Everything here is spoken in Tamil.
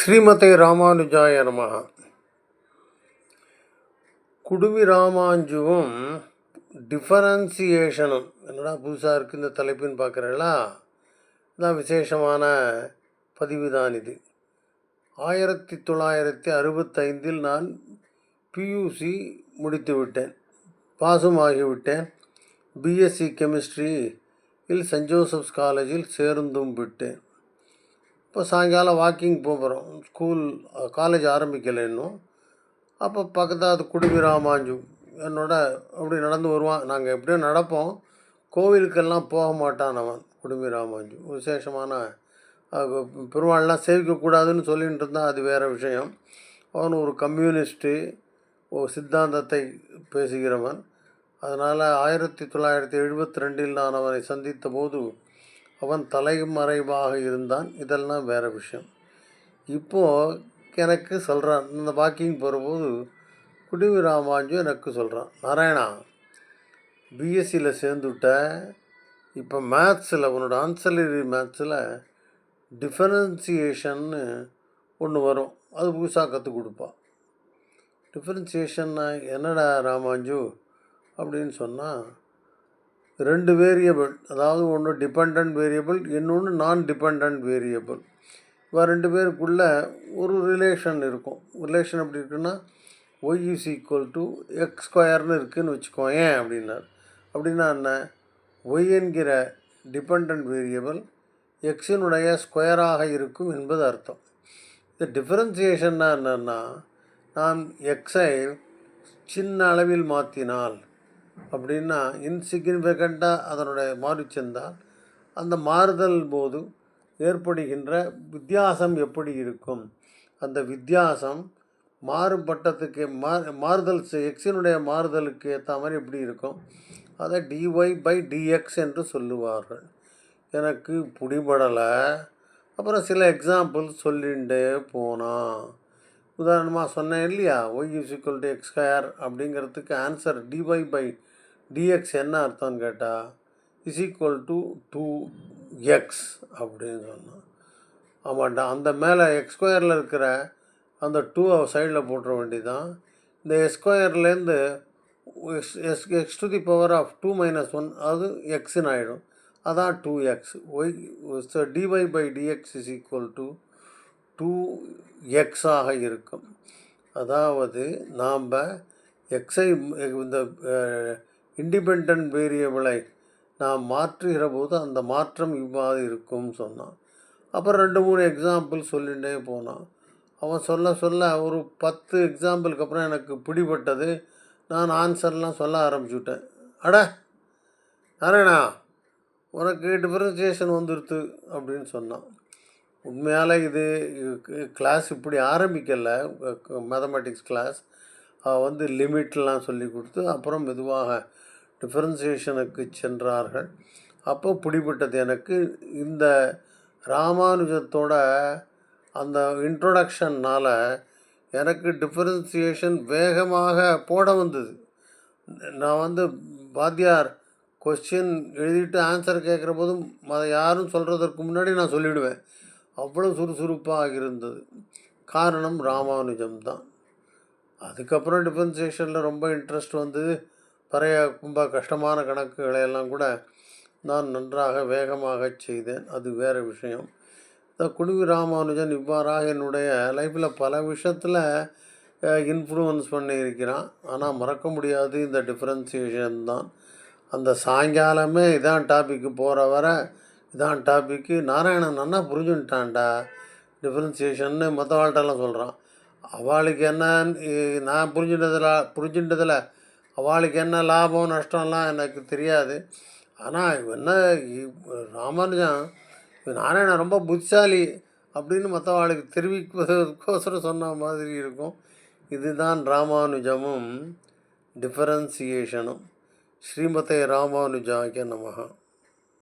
ஸ்ரீமதே ராமானுஜாய நமஹ. குடுமி ராமானுஜமும் டிஃபரன்சியேஷனும் என்னடா புதுசாக இருக்குது இந்த தலைப்புன்னு பார்க்குறீங்களா? இதான் விசேஷமான பதிவு தான் இது. 1965 நான் பியூசி முடித்து விட்டேன், பாஸும் ஆகிவிட்டேன். பிஎஸ்சி கெமிஸ்ட்ரி சென்ட் ஜோசப்ஸ் காலேஜில் சேர்ந்தும் விட்டேன். இப்போ சாயங்காலம் வாக்கிங் போகிறோம், காலேஜ் ஆரம்பிக்கலை இன்னும். அப்போ பக்கத்து குடுமி ராமானுஜம் என்னோட அப்படி நடந்து வருவான். நாங்கள் எப்படியும் நடப்போம், கோவிலுக்கெல்லாம் போக மாட்டான் அவன். குடுமி ராமானுஜம் விசேஷமான பெருமாள்லாம் சேவிக்கக்கூடாதுன்னு சொல்லிகிட்டு இருந்தான், அது வேறு விஷயம். அவன் ஒரு கம்யூனிஸ்ட்டு, ஒரு சித்தாந்தத்தை பேசுகிறவன். அதனால் 1972 நான் அவனை சந்தித்த போது அவன் தலைமறைவாக இருந்தான். இதெல்லாம் வேறு விஷயம். இப்போது எனக்கு சொல்கிறான், இந்த வாக்கிங் போகிறபோது குடுமி ராமானுஜம் எனக்கு சொல்கிறான், நாராயணா பிஎஸ்சியில் சேர்ந்துவிட்ட, இப்போ மேத்ஸில் உன்னோட ஆன்சலரி மேத்ஸில் டிஃபரன்சியேஷன்னு ஒன்று வரும், அது புதுசாக கற்றுக் கொடுப்பா. டிஃபரன்சியேஷன்னா என்னடா ராமானுஜு அப்படின்னு சொன்னால், 2 வேரியபிள், அதாவது ஒன்று டிபெண்ட் வேரியபிள், இன்னொன்று நான் டிபெண்ட் வேரியபிள். இப்போ 2 பேருக்குள்ளே ஒரு ரிலேஷன் இருக்கும். ரிலேஷன் எப்படி இருக்குன்னா, y = x² இருக்குதுன்னு வச்சுக்கோங்க அப்படின்னார். அப்படின்னா என்ன? y என்கிற டிபெண்ட் வேரியபிள் எக்ஸினுடைய ஸ்கொயராக இருக்கும் என்பது அர்த்தம். இந்த டிஃபரன்சியேஷன்னா என்னென்னா, நான் எக்ஸை சின்ன அளவில் மாற்றினால் அப்படின்னா இன்சிக்னிஃபிகண்ட்டாக அதனுடைய மாறிச்சென்றால் அந்த மாறுதல் போது ஏற்படுகின்ற வித்தியாசம் எப்படி இருக்கும், அந்த வித்தியாசம் மாறுபட்டத்துக்கு மாறுதல் எக்ஸினுடைய மாறுதலுக்கு ஏற்ற மாதிரி எப்படி இருக்கும், அதை dy/dx என்று சொல்லுவார்கள். எனக்கு பிடிபடலை. அப்புறம் சில எக்ஸாம்பிள் சொல்லிகிட்டே போனான். உதாரணமாக சொன்னேன் இல்லையா, y = x² அப்படிங்கிறதுக்கு ஆன்சர் dy/dx என்ன அர்த்தம்னு கேட்டால் = 2x அப்படின்னு சொன்னான். ஆமாண்டா, அந்த மேலே x² இருக்கிற அந்த 2 சைடில் போட்டுற வேண்டியதான். இந்த s²லேருந்து x⁻2 - 1 அது எக்ஸுன்னு ஆகிடும், அதான் 2x. dy/dx = 2x ஆக இருக்கும். அதாவது நாம் எக்ஸை, இந்த இண்டிபெண்ட் வேரியபிளை நாம் மாற்றுகிற போது அந்த மாற்றம் இவ்வாறு இருக்கும்னு சொன்னான். அப்புறம் 2-3 எக்ஸாம்பிள் சொல்லிகிட்டே போனான். அவன் சொல்ல ஒரு 10 எக்ஸாம்பிளுக்கு அப்புறம் எனக்கு பிடிபட்டது. நான் ஆன்சர்லாம் சொல்ல ஆரம்பிச்சுட்டேன். அட நாராயணா, உனக்கு டிஃபரன்சியேஷன் வந்துடுது அப்படின்னு சொன்னான். உண்மையால் இது கிளாஸ் இப்படி ஆரம்பிக்கலை, மேத்தமெட்டிக்ஸ் கிளாஸ். லிமிட்லாம் சொல்லி கொடுத்து அப்புறம் மெதுவாக டிஃபரன்சியேஷனுக்கு சென்றார்கள். அப்போ பிடிபட்டது எனக்கு இந்த ராமானுஜத்தோட அந்த இன்ட்ரோடக்ஷன்னால் எனக்கு டிஃபரன்சியேஷன் வேகமாக போட வந்தது. நான் வாத்தியார் கொஸ்டின் எழுதிட்டு ஆன்சர் கேட்குற போதும் அதை யாரும் சொல்கிறதற்கு முன்னாடி நான் சொல்லிவிடுவேன். அவ்வளோ சுறுசுறுப்பாக இருந்தது. காரணம் ராமானுஜம் தான். அதுக்கப்புறம் டிஃபரன்சியேஷனில் ரொம்ப இன்ட்ரெஸ்ட் வந்தது. ரொம்ப கஷ்டமான கணக்குகளையெல்லாம் கூட நான் நன்றாக வேகமாக செய்தேன், அது வேறு விஷயம். இந்த குடுமி ராமானுஜன் இவ்வாறாக என்னுடைய லைஃப்பில் பல விஷயத்தில் இன்ஃப்ளூயன்ஸ் பண்ணியிருக்கிறான். ஆனால் மறக்க முடியாது இந்த டிஃபரன்சியேஷன் தான். அந்த சாயங்காலமே இதான் டாப்பிக்கு, போகிற வர இதான் டாப்பிக்கு. நாராயணன் நன்னா புரிஞ்சுட்டான்டா டிஃபரன்சியேஷன்னு மற்றவாழ்கிட்டலாம் சொல்கிறான். அவளுக்கு என்ன, நான் புரிஞ்சுட்டதில் அவளுக்கு என்ன லாபம் நஷ்டம்லாம் எனக்கு தெரியாது. ஆனால் என்ன ராமானுஜன் நாராயணன் ரொம்ப புத்திசாலி அப்படின்னு மற்றவாளுக்கு தெரிவிப்பதற்கோசரம் சொன்ன மாதிரி இருக்கும். இதுதான் ராமானுஜமும் டிஃபரன்சியேஷனும். ஸ்ரீமதே ராமானுஜாய நமஹ.